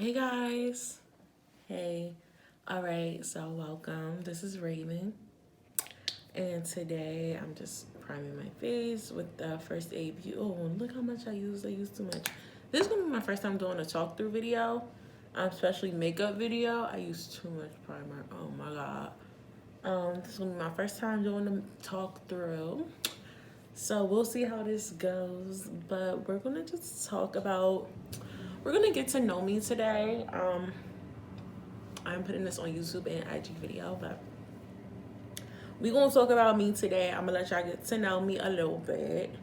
Hey guys. Hey. All right, so welcome. This is Raven. And today I'm just priming my face with the first aid. Oh, look how much I used. I used too much. This is going to be my first time doing a talk through video, especially makeup video. I used too much primer. Oh my God. This is going to be my first time doing the talk through. So we'll see how this goes. But we're going to just talk about, we're going to get to know me today. I'm putting this on YouTube and IG video, but we're going to talk about me today. I'm going to let y'all get to know me a little bit.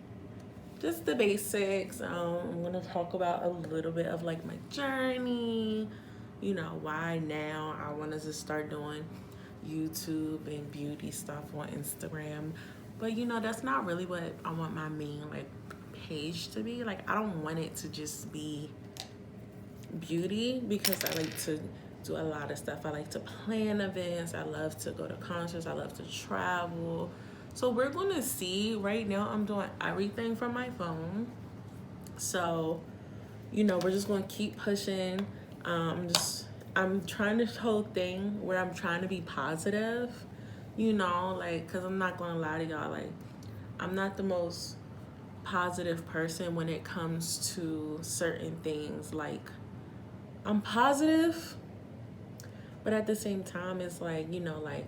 Just the basics. I'm going to talk about a little bit of like my journey, you know, why now I wanted to start doing YouTube and beauty stuff on Instagram. But you know, that's not really what I want my main like page to be. Like, I don't want it to just be beauty because I like to do a lot of stuff. I like to plan events. I love to go to concerts. I love to travel. So we're going to see. Right now I'm doing everything from my phone. So, you know, we're just going to keep pushing. I'm trying this whole thing where I'm trying to be positive, you know, like, because I'm not going to lie to y'all, like, I'm not the most positive person when it comes to certain things. Like, I'm positive, but at the same time, it's like, you know, like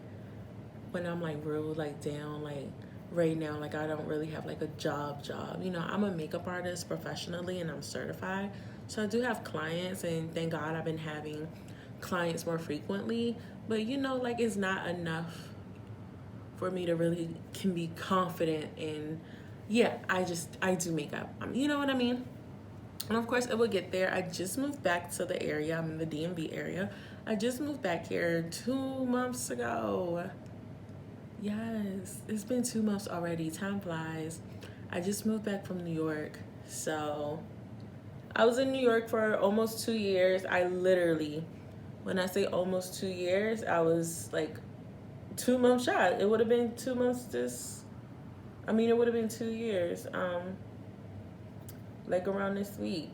when I'm like real, like down, like right now, like I don't really have like a job. You know, I'm a makeup artist professionally and I'm certified. So I do have clients, and thank God I've been having clients more frequently. But you know, like it's not enough for me to really can be confident in, yeah, I do makeup. You know what I mean? And of course, it will get there. I just moved back to the area. I'm in the DMV area. I just moved back here 2 months ago. Yes, it's been 2 months already. Time flies. I just moved back from New York. So I was in New York for almost 2 years. I literally, when I say almost 2 years, I was like 2 months shy. It would have been 2 months it would have been 2 years. Like around this week.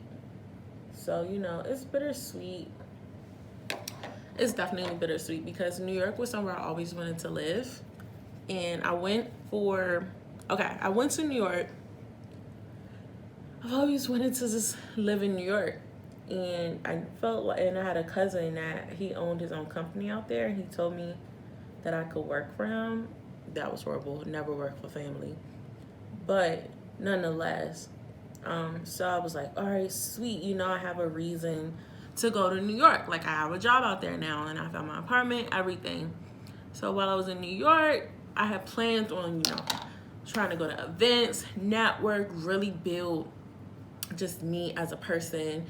So, you know, it's bittersweet. It's definitely bittersweet because New York was somewhere I always wanted to live. And I went to New York. I've always wanted to just live in New York. And I felt like, and I had a cousin that he owned his own company out there. And he told me that I could work for him. That was horrible. Never work for family. But nonetheless, so I was like, all right, sweet. You know, I have a reason to go to New York. Like, I have a job out there now, and I found my apartment, everything. So while I was in New York, I had plans on, you know, trying to go to events, network, really build just me as a person,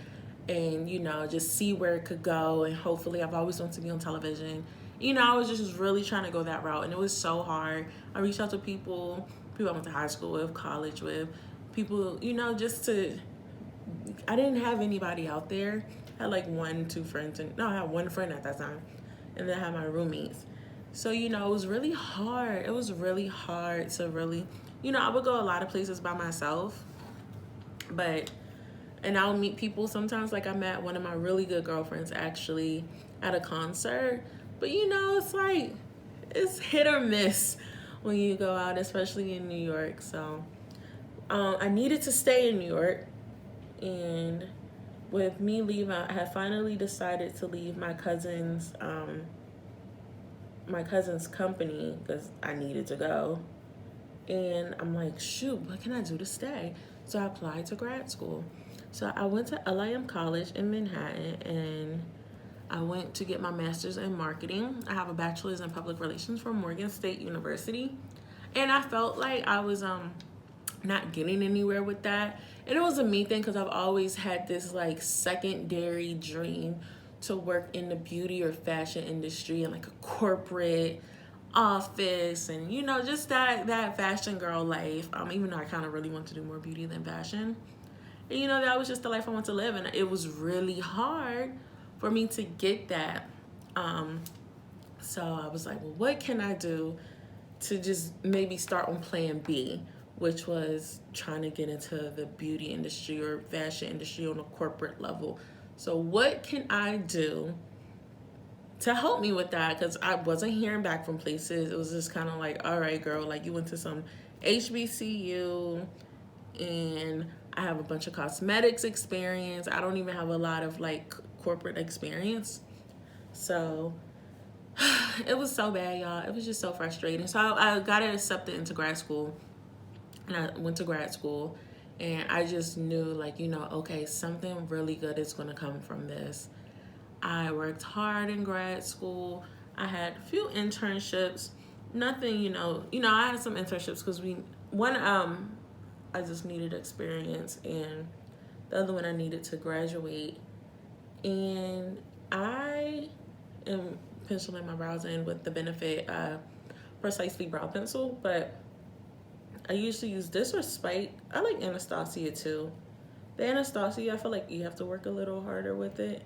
and, you know, just see where it could go. And hopefully, I've always wanted to be on television. You know, I was just really trying to go that route, and it was so hard. I reached out to people I went to high school with, college with, people, you know, I didn't have anybody out there. I had like 1-2 friends, I had one friend at that time, and then I had my roommates. So, you know, it was really hard. It was really hard to really, you know, I would go a lot of places by myself, and I'll meet people sometimes. Like, I met one of my really good girlfriends actually at a concert, but you know, it's like, it's hit or miss when you go out, especially in New York. So I needed to stay in New York, and with me leaving, I had finally decided to leave my cousin's company because I needed to go. And I'm like, shoot, what can I do to stay? So I applied to grad school. So I went to LIM College in Manhattan, and I went to get my master's in marketing. I have a bachelor's in public relations from Morgan State University. And I felt like I was not getting anywhere with that. And it was a me thing because I've always had this like secondary dream to work in the beauty or fashion industry in like a corporate office, and you know, just that fashion girl life. Even though I kind of really want to do more beauty than fashion. And you know, that was just the life I want to live, and it was really hard for me to get that. So I was like, well, what can I do to just maybe start on plan B, which was trying to get into the beauty industry or fashion industry on a corporate level. So what can I do to help me with that? Because I wasn't hearing back from places. It was just kind of like, all right, girl, like you went to some HBCU and I have a bunch of cosmetics experience. I don't even have a lot of like corporate experience. So it was so bad, y'all. It was just so frustrating. So I got accepted into grad school, and I went to grad school, and I just knew, like, okay, something really good is going to come from this. I worked hard in grad school. I had a few internships. Nothing, I had some internships because I just needed experience, and the other one I needed to graduate. And I am penciling my brows in with the Benefit Precisely Brow Pencil, but I usually use this or Spike. I like Anastasia too. The Anastasia, I feel like you have to work a little harder with it,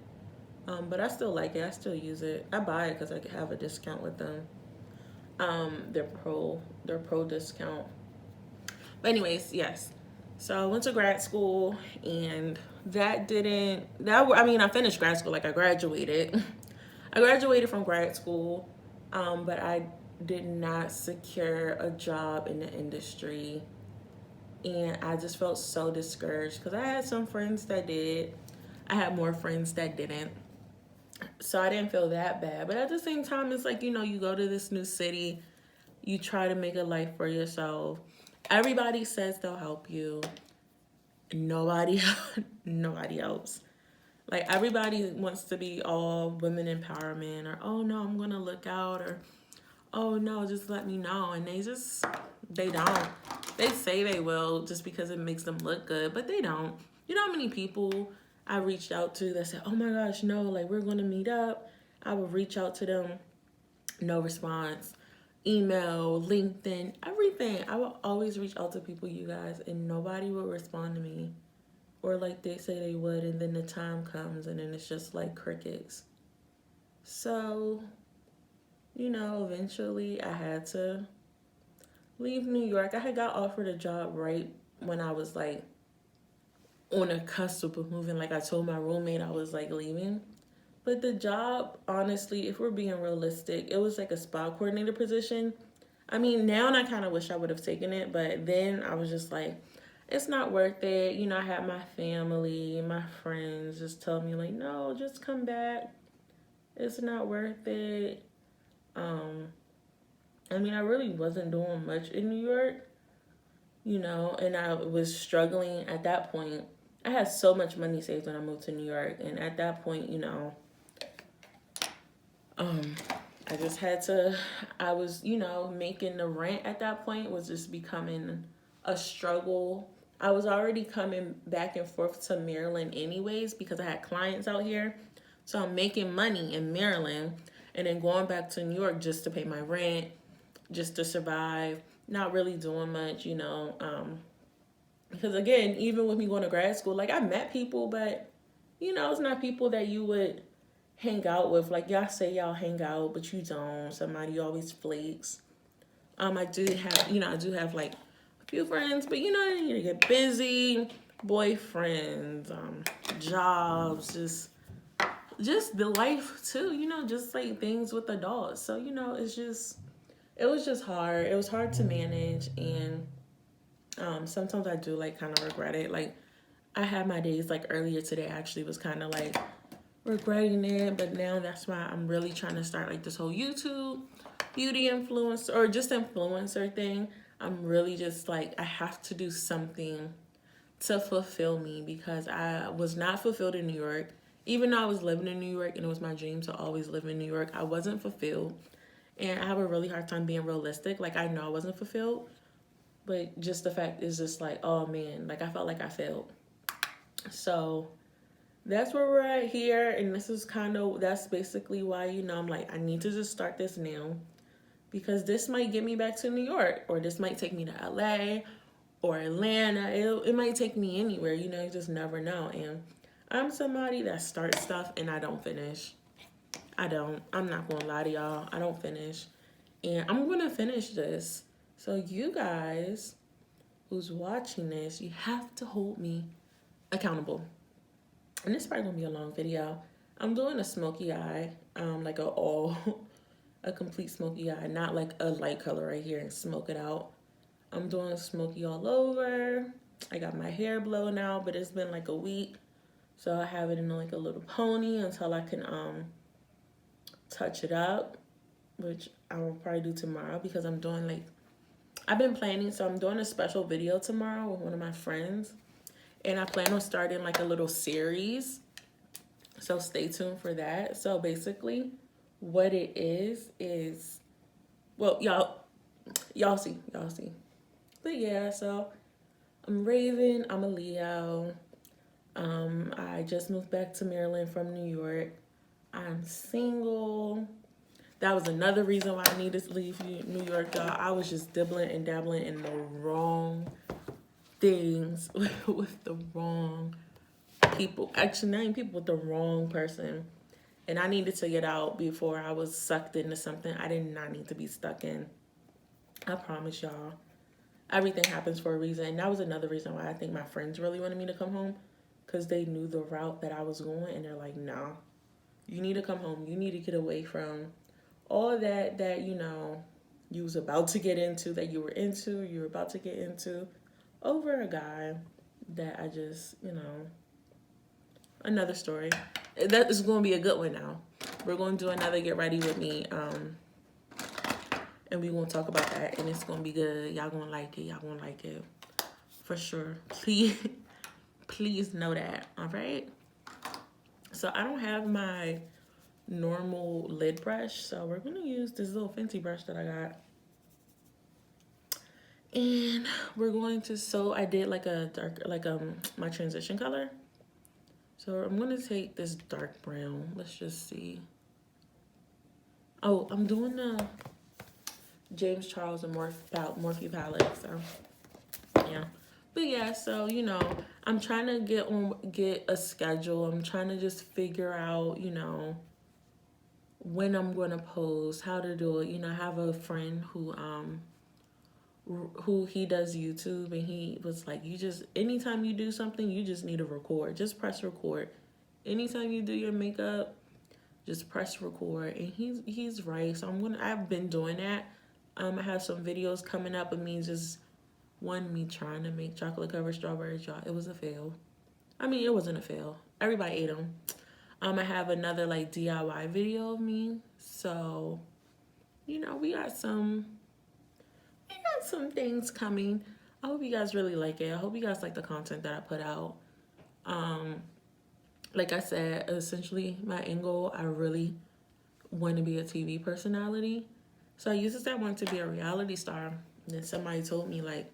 but I still like it. I still use it. I buy it because I have a discount with them. Their pro discount. But anyways, yes. So I went to grad school, and I finished grad school, like I graduated. I graduated from grad school, but I did not secure a job in the industry. And I just felt so discouraged because I had some friends that did. I had more friends that didn't. So I didn't feel that bad. But at the same time, it's like, you go to this new city, you try to make a life for yourself. Everybody says they'll help you. Nobody else. Like, everybody wants to be all women empowerment, or, oh no, I'm gonna look out, or, oh no, just let me know. And they don't. They say they will just because it makes them look good, but they don't. You know how many people I reached out to that said, oh my gosh, no, like, we're gonna meet up. I would reach out to them, no response. Email, LinkedIn, everything. I will always reach out to people, you guys, and nobody will respond to me. Or like they say they would, and then the time comes and then it's just like crickets. So, eventually I had to leave New York. I had got offered a job right when I was like on a cusp of moving. Like I told my roommate I was like leaving. But the job, honestly, if we're being realistic, it was like a spa coordinator position. I mean, now I kind of wish I would have taken it, but then I was just like, it's not worth it. I had my family, my friends just tell me like, no, just come back. It's not worth it. I really wasn't doing much in New York, and I was struggling at that point. I had so much money saved when I moved to New York, and at that point, I just had to, I was, making the rent at that point was just becoming a struggle. I was already coming back and forth to Maryland anyways because I had clients out here. So I'm making money in Maryland and then going back to New York just to pay my rent, just to survive, not really doing much, because again, even with me going to grad school, like I met people, but it's not people that you would hang out with. Like y'all say y'all hang out, but you don't. Somebody always flakes. I do have like a few friends, but you get busy, boyfriends, jobs, just the life too, just like things with adults. So, it was just hard. It was hard to manage, and sometimes I do like kind of regret it. Like I had my days like earlier today actually was kind of like regretting it, but now that's why I'm really trying to start like this whole YouTube beauty influencer or just influencer thing. I'm really just like, I have to do something to fulfill me because I was not fulfilled in New York. Even though I was living in New York and it was my dream to always live in New York, I wasn't fulfilled. And I have a really hard time being realistic. Like I know I wasn't fulfilled, but just the fact is just like, oh man, like I felt like I failed. So that's where we're at here, and that's basically why, I'm like, I need to just start this now because this might get me back to New York, or this might take me to LA or Atlanta. It might take me anywhere, you just never know. And I'm somebody that starts stuff and I don't finish. I'm not gonna lie to y'all, I don't finish. And I'm gonna finish this. So you guys who's watching this, you have to hold me accountable. and this is probably gonna be a long video. I'm doing a smoky eye, like a complete smoky eye, not like a light color right here and smoke it out. I'm doing smoky all over. I got my hair blown out, but it's been like a week. So I have it in like a little pony until I can touch it up, which I will probably do tomorrow because I'm doing like, I've been planning, so I'm doing a special video tomorrow with one of my friends. And I plan on starting like a little series. So stay tuned for that. So basically what it is, well, y'all see. But yeah, so I'm Raven, I'm a Leo. I just moved back to Maryland from New York. I'm single. That was another reason why I needed to leave New York, y'all. I was just dibbling and dabbling in the wrong things with the wrong people. Actually, not even people, with the wrong person. And I needed to get out before I was sucked into something I did not need to be stuck in. I promise y'all. Everything happens for a reason. And that was another reason why I think my friends really wanted me to come home. Because they knew the route that I was going. And they're like, no, you need to come home. You need to get away from all that, you know, you was about to get into, that you were about to get into over a guy that I just, you know, another story. That is going to be a good one now. We're going to do another Get Ready With Me, and we're going to talk about that, and it's going to be good. Y'all going to like it. Y'all going to like it. For sure. Please know that, all right? So I don't have my normal lid brush, so we're going to use this little Fenty brush that I got. And we're going to, so I did like a dark, like my transition color. So I'm going to take this dark brown. Let's just see. Oh, I'm doing the James Charles and Morphe palette. So, yeah. But yeah, so, you know, I'm trying to get a schedule. I'm trying to just figure out, you know, when I'm going to post, how to do it. You know, I have a friend who he does YouTube, and he was like, you just, anytime you do something, you just need to record. Just press record. Anytime you do your makeup, just press record. And he's right. So I've been doing that. I have some videos coming up of me trying to make chocolate covered strawberries, y'all. It was a fail. I mean, it wasn't a fail. Everybody ate them. I have another like DIY video of me. So, you know, we got some things coming. I hope you guys really like it. I hope you guys like the content that I put out. Like I said, essentially my end goal, I really want to be a TV personality. So I used to say I wanted to be a reality star. And then somebody told me, like,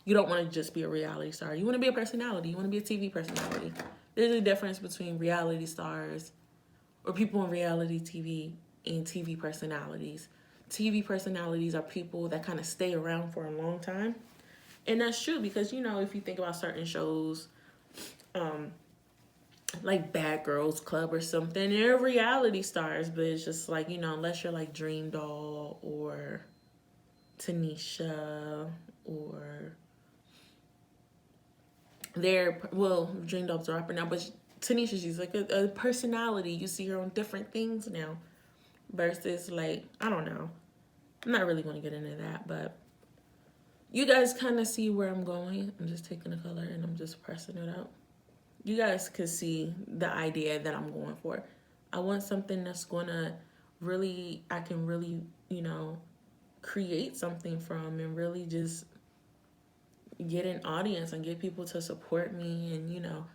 you don't want to just be a reality star. You want to be a personality. You want to be a TV personality. There's a difference between reality stars or people on reality TV and TV personalities. TV personalities are people that kind of stay around for a long time. And that's true because, you know, if you think about certain shows, like Bad Girls Club or something, they're reality stars, but it's just like, you know, unless you're like Dream Doll or Tanisha or Dream Doll's a rapper now, but Tanisha, she's like a personality. You see her on different things now versus like, I don't know. I'm not really going to get into that, but you guys kind of see where I'm going. I'm just taking the color and I'm just pressing it up. You guys could see the idea that I'm going for. I want something that's going to really, I can really, you know, create something from and really just get an audience and get people to support me. And, you know,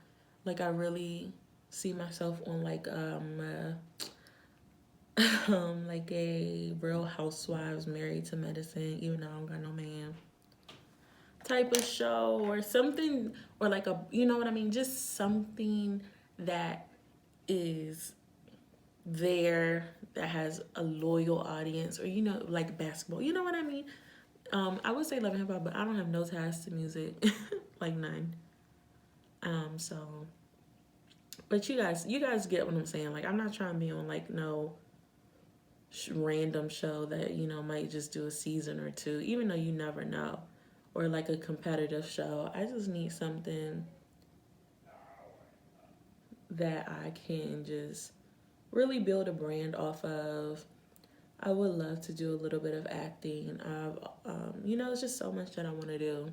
like I really see myself on like like a Real Housewives Married to Medicine, even though I don't got no man, type of show or something, or like a, you know what I mean, just something that is there that has a loyal audience, or, you know, like basketball, you know what I mean. I would say Love and Hip Hop, but I don't have no ties to music. Like none. So, but you guys get what I'm saying. Like, I'm not trying to be on like no random show that, you know, might just do a season or two, even though you never know, or like a competitive show. I just need something that I can just really build a brand off of. I would love to do a little bit of acting. It's just so much that I want to do.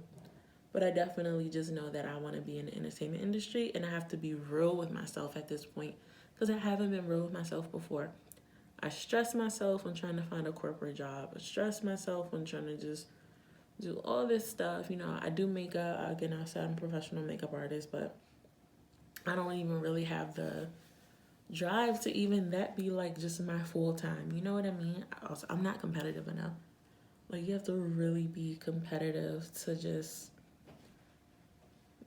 But I definitely just know that I want to be in the entertainment industry, and I have to be real with myself at this point because I haven't been real with myself before. I stress myself when trying to find a corporate job. I stress myself when trying to just do all this stuff. I do makeup. Again, I said I'm a professional makeup artist, but I don't even really have the drive to even that be like just my full time. You know what I mean? Also, I'm not competitive enough. Like, you have to really be competitive to just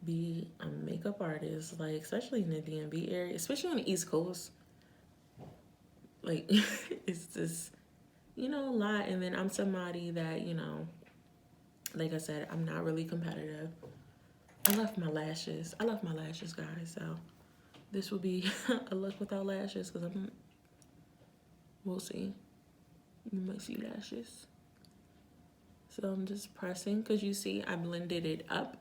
be a makeup artist, like, especially in the DMV area, especially on the East Coast. Like, it's just, a lot. And then I'm somebody that, like I said, I'm not really competitive. I left my lashes. Guys. So this will be a look without lashes because we'll see. You might see lashes. So I'm just pressing because you see I blended it up.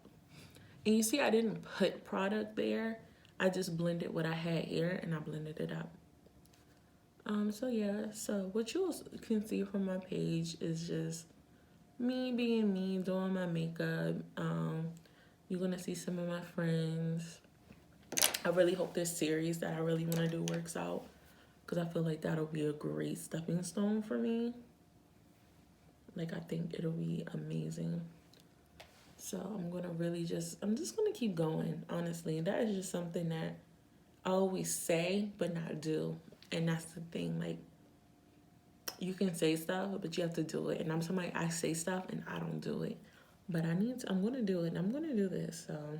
And you see I didn't put product there. I just blended what I had here and I blended it up. So yeah, so what you can see from my page is just me being me, doing my makeup. You're gonna see some of my friends. I really hope this series that I really want to do works out because I feel like that'll be a great stepping stone for me. Like, I think it'll be amazing. So I'm just gonna keep going, honestly. That is just something that I always say but not do. And that's the thing, like, you can say stuff, but you have to do it. And I'm somebody, I say stuff and I don't do it. But I'm gonna do it and I'm gonna do this. So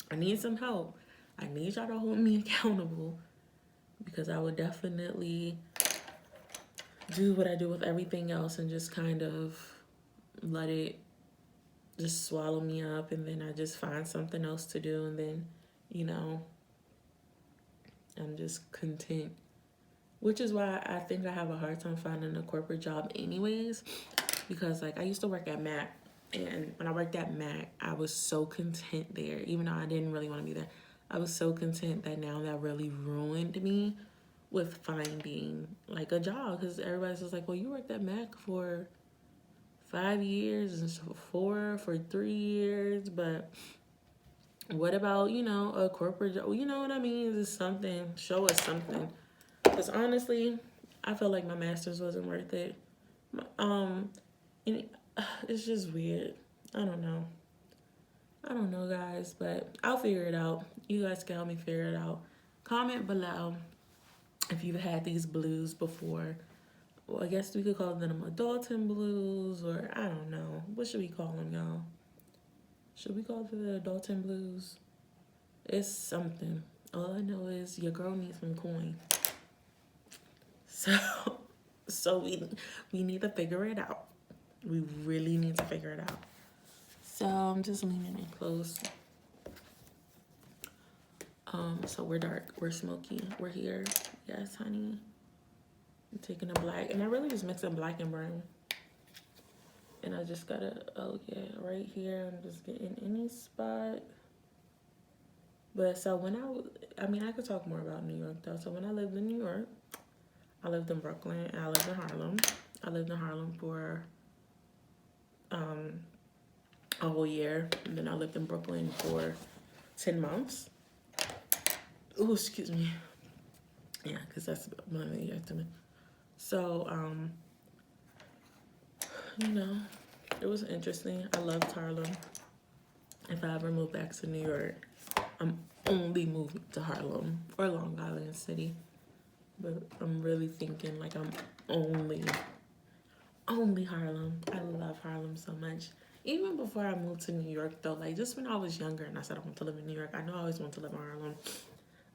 I need some help. I need y'all to hold me accountable because I would definitely do what I do with everything else and just kind of let it just swallow me up, and then I just find something else to do, and then, I'm just content. Which is why I think I have a hard time finding a corporate job anyways, because like I used to work at Mac, and when I worked at Mac, I was so content there, even though I didn't really want to be there. I was so content that now that really ruined me with finding like a job, because everybody's just like, well, you worked at Mac for 5 years and for 3 years, but what about, a corporate job? You know what I mean? It's something. Show us something. Because honestly, I feel like my master's wasn't worth it. And it's just weird. I don't know, guys, but I'll figure it out. You guys can help me figure it out. Comment below if you've had these blues before. Well, I guess we could call them adulting blues, or I don't know. What should we call them, y'all? Should we call it the adulting blues? It's something. All I know is your girl needs some coin. So we need to figure it out. We really need to figure it out. So I'm just leaning in close. So we're dark. We're smoky. We're here. Yes, honey. I'm taking a black, and I really just mix up black and brown. And I just gotta, right here, I'm just getting any spot. But so when I could talk more about New York though. So when I lived in New York, I lived in Brooklyn and I lived in Harlem. I lived in Harlem for a whole year. And then I lived in Brooklyn for 10 months. Oh, excuse me. Yeah, because that's one of the years to me. So, it was interesting. I loved Harlem. If I ever move back to New York, I'm only moving to Harlem or Long Island City. But I'm really thinking like I'm only Harlem. I love Harlem so much. Even before I moved to New York though, like just when I was younger and I said I want to live in New York, I know I always want to live in Harlem.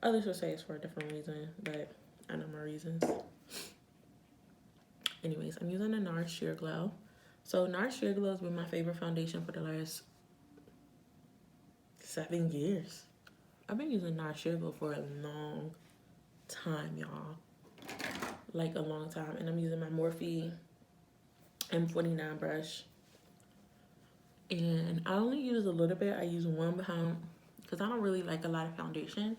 Others will say it's for a different reason, but I know my reasons. Anyways, I'm using a NARS Sheer Glow. So NARS Sheer Glow has been my favorite foundation for the last 7 years. I've been using NARS Sheer Glow for a long time, y'all. Like a long time. And I'm using my Morphe M49 brush. And I only use a little bit. I use 1 pound because I don't really like a lot of foundation.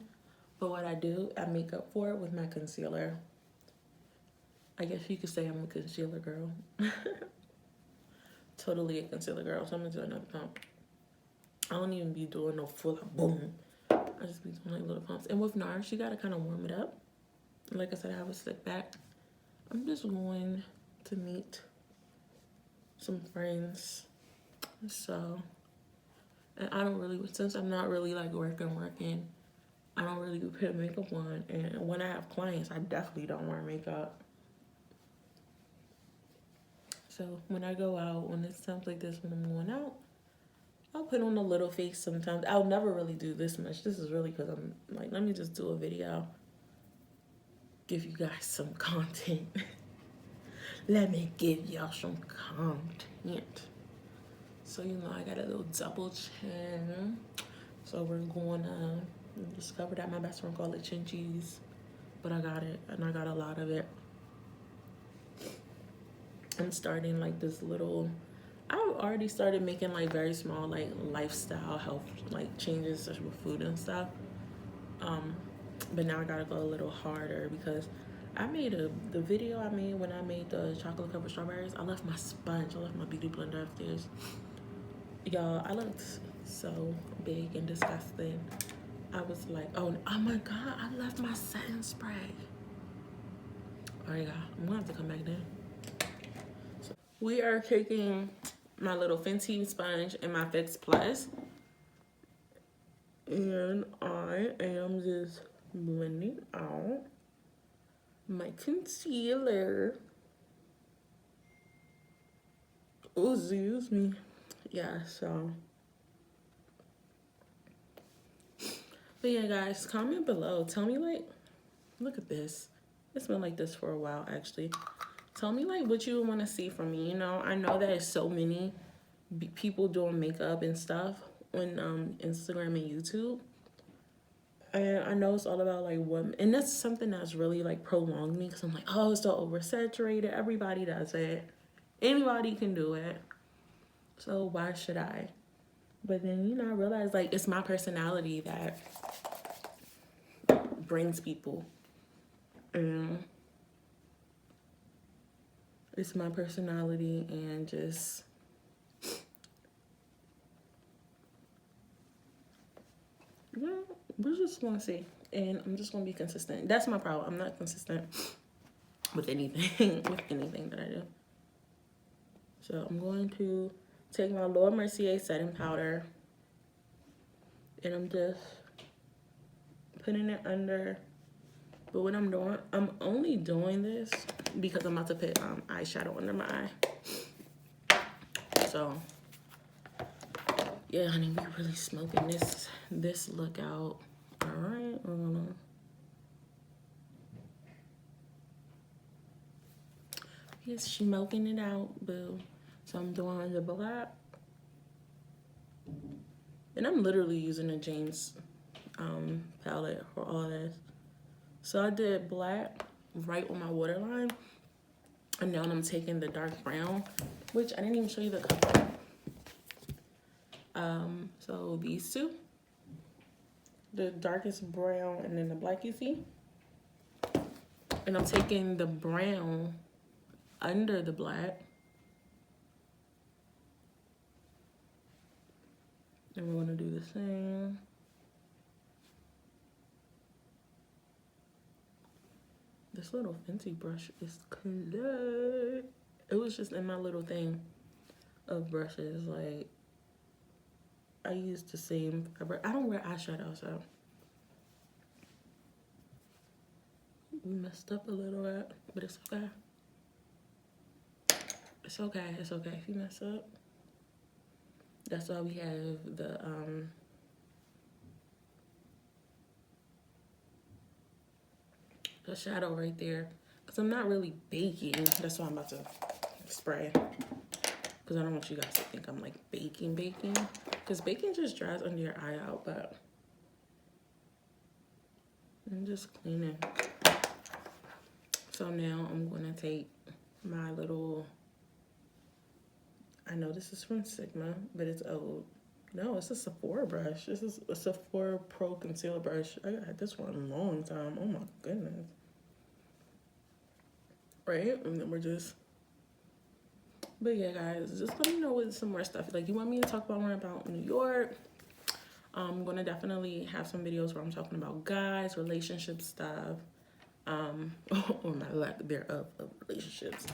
But what I do, I make up for it with my concealer. I guess you could say I'm a concealer girl. Totally a concealer girl. So I'm gonna do another pump. I don't even be doing no full boom. I just be doing like little pumps. And with NARS, you gotta kind of warm it up. Like I said, I have a slick back. I'm just going to meet some friends. So, and I don't really, since I'm not really like working, I don't really put makeup on. And when I have clients, I definitely don't wear makeup. So when I go out, when it's times like this, when I'm going out, I'll put on a little face sometimes. I'll never really do this much. This is really because I'm like, let me just do a video. Give you guys some content. Let me give y'all some content. So, you know, I got a little double chin. So we're going to discover that my best friend called it chin cheese. But I got it, and I got a lot of it. I'm starting like this little, I already started making like very small like lifestyle health like changes with food and stuff. But now I gotta go a little harder because I made the video I made when I made the chocolate covered strawberries. I left my sponge, I left my beauty blender upstairs. Y'all, I looked so big and disgusting. I was like, oh my God, I left my setting spray. All right, y'all, I'm gonna have to come back then. So we are taking my little Fenty sponge and my Fix Plus. And I am just blending out my concealer. Oh, excuse me. Yeah, so. But yeah, guys, comment below. Tell me, like, look at this. It's been like this for a while, actually. Tell me, like, what you want to see from me. You know, I know there's so many people doing makeup and stuff on Instagram and YouTube. And I know it's all about like women, and that's something that's really like prolonged me because I'm like, oh, it's so oversaturated. Everybody does it. Anybody can do it. So why should I? But then, you know, I realized like it's my personality that brings people. And it's my personality and just yeah, we're just gonna see. And I'm just gonna be consistent. That's my problem. I'm not consistent with anything, that I do. So I'm going to take my Laura Mercier setting powder and I'm just putting it under. But what I'm doing, I'm only doing this because I'm about to put eyeshadow under my eye. So yeah, honey, we really smoking this look out. All right, yes, smoking it out, boo. So I'm doing the black, and I'm literally using a James palette for all this. So I did black right on my waterline, and now I'm taking the dark brown, which I didn't even show you the color. So these two, the darkest brown and then the black you see, and I'm taking the brown under the black, and we're gonna do the same. This little Fenty brush is clear. It was just in my little thing of brushes. Like, I use the same fabric. I don't wear eyeshadow, so we messed up a little bit, but it's okay. It's okay. It's okay if you mess up. That's why we have the shadow right there. Because I'm not really baking. That's why I'm about to spray. Because I don't want you guys to think I'm like baking. Because baking just dries under your eye out, but I'm just cleaning. So now I'm going to take my little, I know this is from Sigma, but it's old. No, it's a Sephora brush. This is a Sephora Pro Concealer brush. I got this for a long time. Oh my goodness. Right? And then we're just... But yeah, guys, just let me know with some more stuff. Like, you want me to talk about more about New York? I'm going to definitely have some videos where I'm talking about guys, relationship stuff, or my lack thereof of relationships.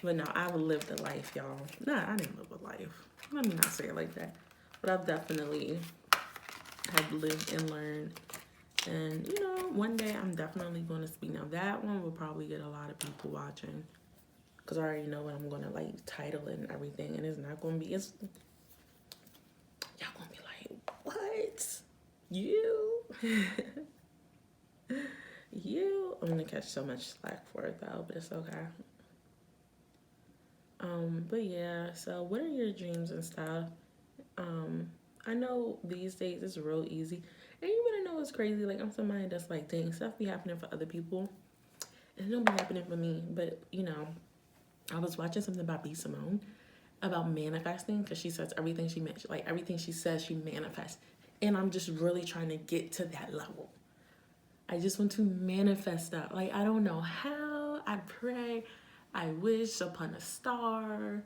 But no, I've lived a life, y'all. Nah, I didn't live a life. Let me not say it like that. But I've definitely have lived and learned. And, you know, one day I'm definitely going to speak. Now, that one will probably get a lot of people watching. Because I already know what I'm going to, like, title it and everything. And it's not going to be... Y'all going to be like, what? You? You? I'm going to catch so much slack for it, though. But it's okay. But yeah, so what are your dreams and stuff? I know these days it's real easy. And you wanna know what's crazy? Like, I'm somebody that's like, dang, stuff be happening for other people. And it don't be happening for me. But, you know, I was watching something about B. Simone about manifesting, because she says everything she like everything she says she manifests. And I'm just really trying to get to that level. I just want to manifest that. Like, I don't know how. I pray. I wish upon a star.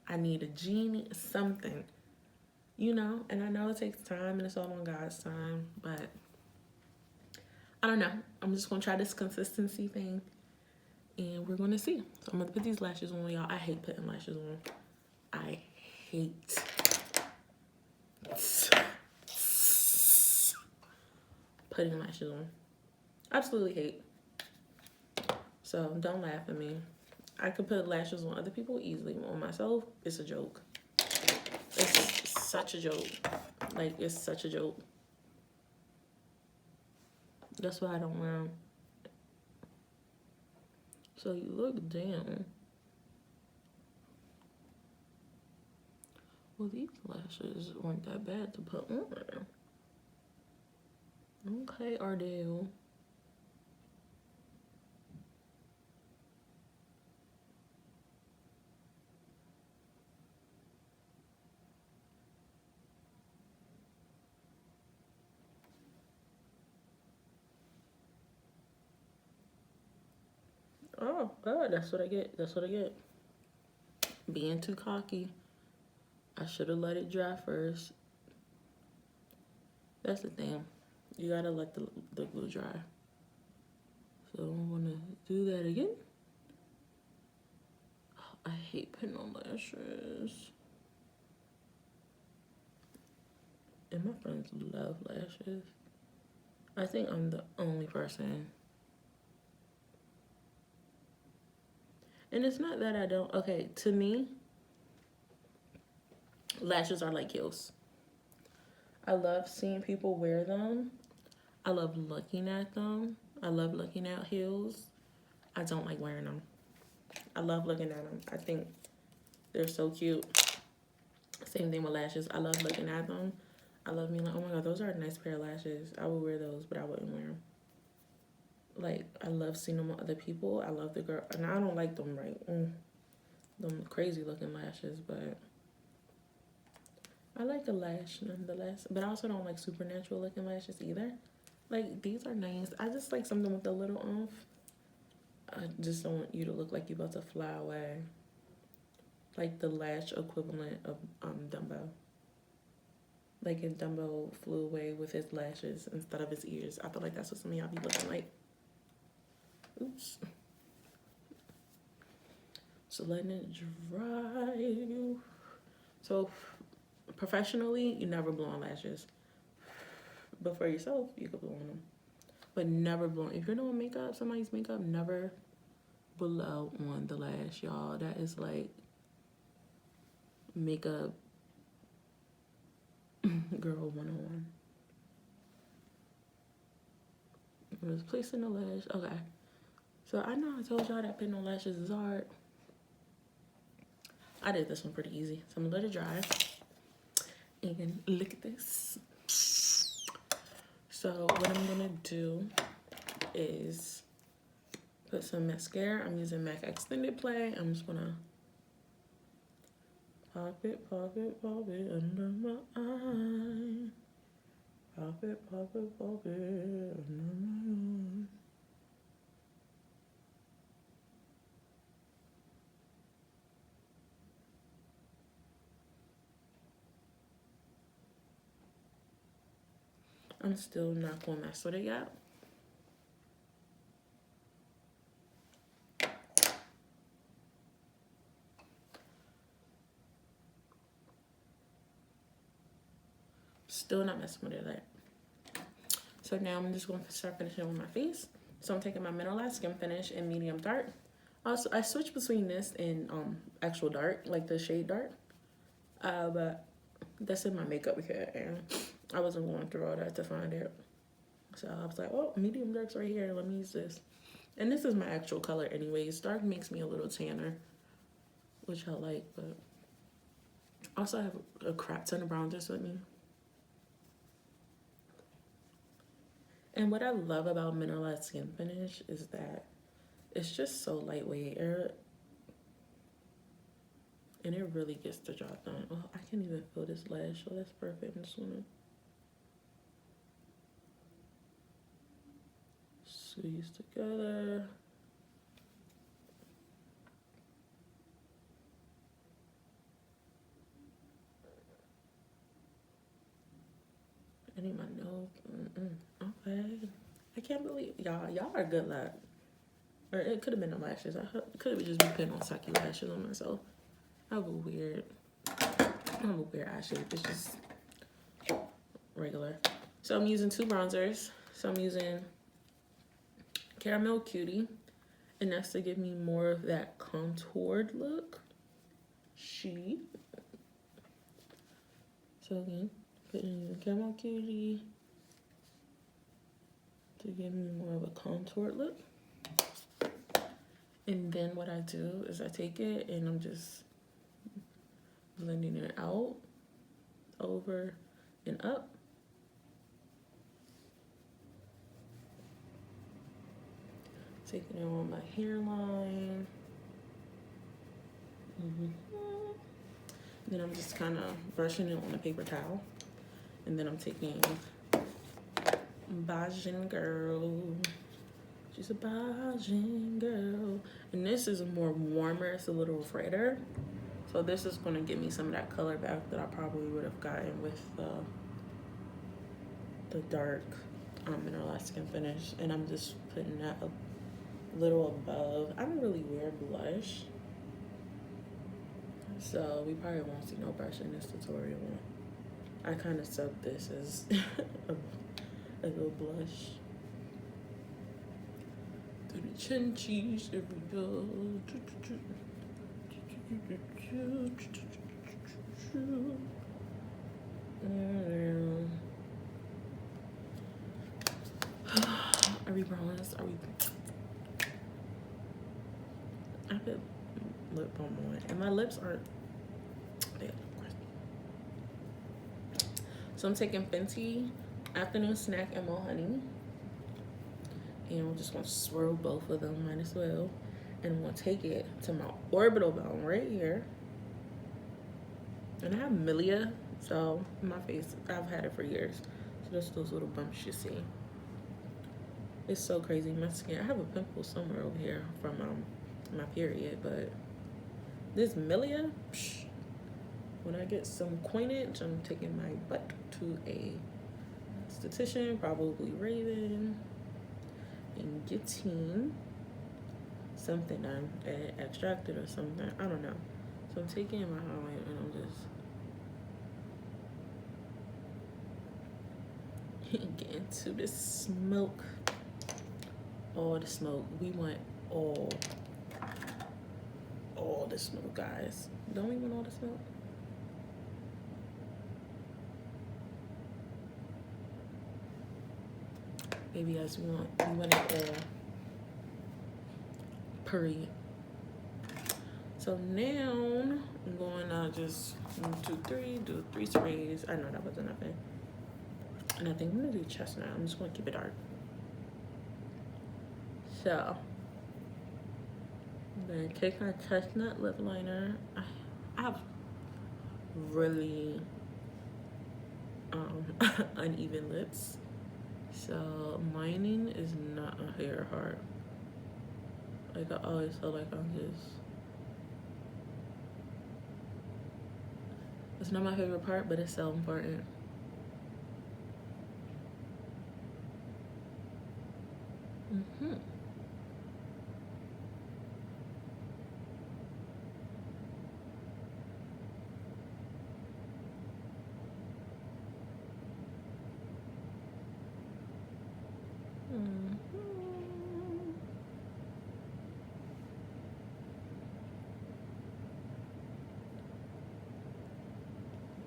I need a genie, something, you know. And I know it takes time, and it's all on God's time. But I don't know. I'm just gonna try this consistency thing, and we're gonna see. So I'm gonna put these lashes on, y'all. I hate putting lashes on. I hate putting lashes on. Absolutely hate. So don't laugh at me. I could put lashes on other people easily. On myself, it's a joke. It's such a joke. Like, it's such a joke. That's why I don't wear them. So you look down. Well, these lashes weren't that bad to put on. Okay, Ardell. Oh, God, that's what I get. That's what I get. Being too cocky. I should have let it dry first. That's the thing. You gotta let the glue dry. So I'm gonna do that again. Oh, I hate putting on lashes. And my friends love lashes. I think I'm the only person. And it's not that I don't. Okay, to me, lashes are like heels. I love seeing people wear them. I love looking at them. I love looking at heels. I don't like wearing them. I love looking at them. I think they're so cute. Same thing with lashes. I love looking at them. I love being like, oh my God, those are a nice pair of lashes. I would wear those, but I wouldn't wear them. Like, I love seeing them on other people. I love the girl. And I don't like them them crazy looking lashes, but I like a lash nonetheless. But I also don't like supernatural looking lashes either. Like, these are nice. I just like something with a little oomph. I just don't want you to look like you're about to fly away. Like the lash equivalent of Dumbo. Like if Dumbo flew away with his lashes instead of his ears. I feel like that's what some of y'all be looking like. Oops. So letting it dry. So professionally, you never blow on lashes. But for yourself, you could blow on them. But never blow. If you're doing makeup, somebody's makeup, never blow on the lash, y'all. That is like makeup girl 101. I was placing the lash. Okay. So I know I told y'all that putting on lashes is hard. I did this one pretty easy. So I'm gonna let it dry. And look at this. So what I'm gonna do is put some mascara. I'm using MAC Extended Play. I'm just gonna Pop it, pop it, pop it under my eye. Pop it, pop it, pop it under my eye. I'm still not gonna mess with it yet. Still not messing with it yet. So now I'm just going to start finishing with my face. So I'm taking my mineralized skin finish in medium dark. Also, I switch between this and actual dark, like the shade dark. But that's in my makeup kit, and I wasn't going through all that to find it. So I was like, oh, medium dark's right here. Let me use this. And this is my actual color anyways. Dark makes me a little tanner, which I like, but also I have a crap ton of bronzers with me. And what I love about mineralized skin finish is that it's just so lightweight. And it really gets the job done. Oh, I can't even feel this lash, so that's perfect. I'm just gonna squeeze together. I need my nose. Okay. I can't believe y'all are good luck. Or it could have been the lashes. I could have just been putting on sucky lashes on myself. I have a weird eye shape. It's just regular. So I'm using two bronzers. So I'm using Caramel Cutie, and that's to give me more of that contoured look. So again, putting in Caramel Cutie to give me more of a contoured look. And then what I do is I take it and I'm just blending it out, over and up. Taking it on my hairline. Then I'm just kind of brushing it on a paper towel. And then I'm taking Bajan Girl. She's a Bajan Girl. And this is more warmer. It's a little redder. So this is going to give me some of that color back that I probably would have gotten with the dark mineralized skin finish. And I'm just putting that a little above. I don't really wear blush, so we probably won't see no brush in this tutorial. I kind of sub this as a little blush. Do the chin cheese, there we go. Are we bronzed? Are we? I put lip balm on, and my lips aren't. So I'm taking Fenty Afternoon Snack and Mo Honey, and I'm just gonna swirl both of them, might as well. And I'm gonna take it to my orbital bone right here. And I have milia, so in my face, I've had it for years. So just those little bumps you see. It's so crazy, my skin. I have a pimple somewhere over here from my period, but this milia, when I get some coinage, I'm taking my butt to a esthetician, probably Raven, and getting something done, extracted or something. I don't know. So I'm taking my highlight and I'm just getting to the smoke. All the smoke. We want all the smoke, guys. Don't we want all the smoke? Maybe as we want it all. Period. So now I'm going to just 1, 2, 3, do 3 sprays. I know that wasn't nothing. And I think I'm gonna do chestnut. I'm just gonna keep it dark. So I'm gonna take my chestnut lip liner. I have really uneven lips. So mining is not a hair heart. Like I always feel like I'm just, it's not my favorite part, but it's so important. Mm-hmm.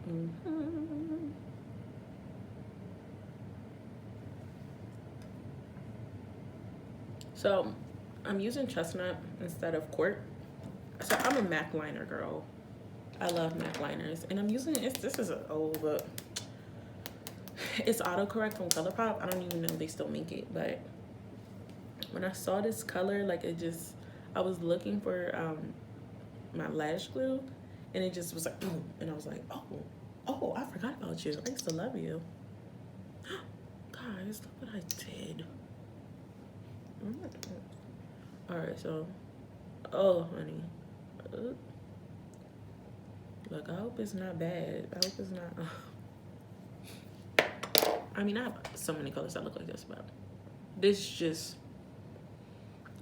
Mm-hmm. So I'm using chestnut instead of quartz. So I'm a MAC liner girl. I love MAC liners, and I'm using it's. This is an old, but it's autocorrect from ColourPop. I don't even know if they still make it, but when I saw this color, like it just, I was looking for my lash glue, and it just was like boom, and I was like, oh, I forgot about you. I used to love you, guys. Look what I did. All right, so, oh honey, look, I hope it's not bad. I hope it's not. I mean, I have so many colors that look like this, but this just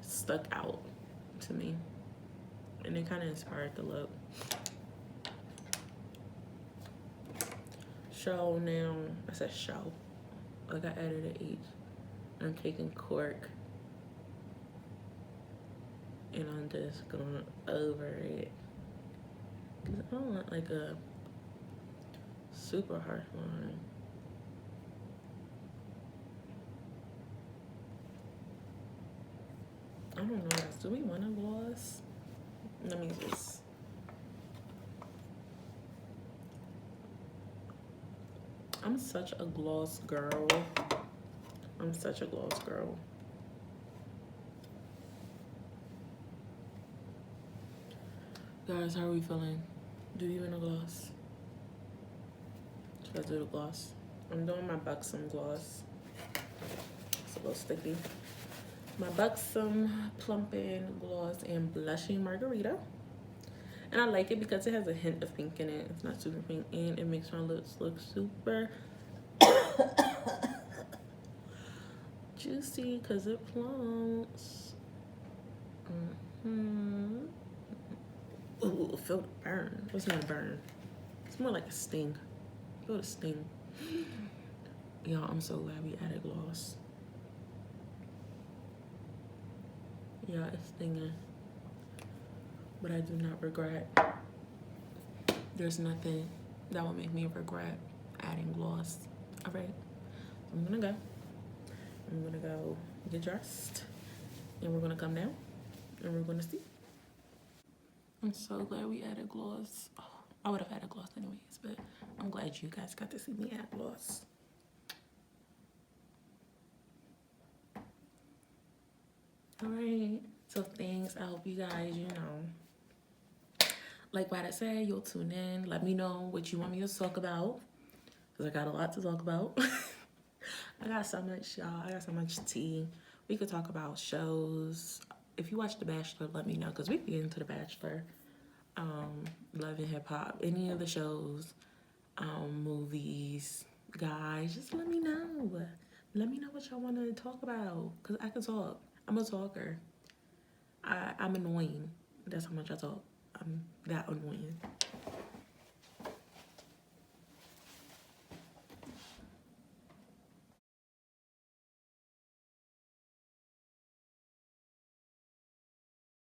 stuck out to me, and it kind of inspired the look. So now, I said show. Like I added an H. I'm taking cork, and I'm just going over it, because I don't want like a super harsh line. I don't know, guys. Do we want a gloss? Let me just. I'm such a gloss girl. I'm such a gloss girl. Guys, how are we feeling? Do you want a gloss? Should I do the gloss? I'm doing my Buxom gloss. It's a little sticky. My Buxom Plumping Gloss and Blushing Margarita. And I like it because it has a hint of pink in it. It's not super pink, and it makes my lips look super juicy because it plumps. Ooh, feel the burn. It's not a burn. It's more like a sting. Feel the sting. Y'all, I'm so glad we added gloss. Yeah, it's stinging. But I do not regret. There's nothing that will make me regret adding gloss. All right, so I'm gonna go get dressed, and we're gonna come down, and we're gonna see. I'm so glad we added gloss. Oh, I would have added gloss anyways, but I'm glad you guys got to see me add gloss. All right, so thanks. I hope you guys, like what I said, you'll tune in. Let me know what you want me to talk about, because I got a lot to talk about. I got so much, y'all. I got so much tea. We could talk about shows. If you watch The Bachelor, let me know, because we can get into The Bachelor, Love and Hip Hop, any of the shows, movies. Guys, just let me know. Let me know what y'all want to talk about, because I can talk. I'm a talker. I'm annoying. That's how much I talk. I'm that annoying.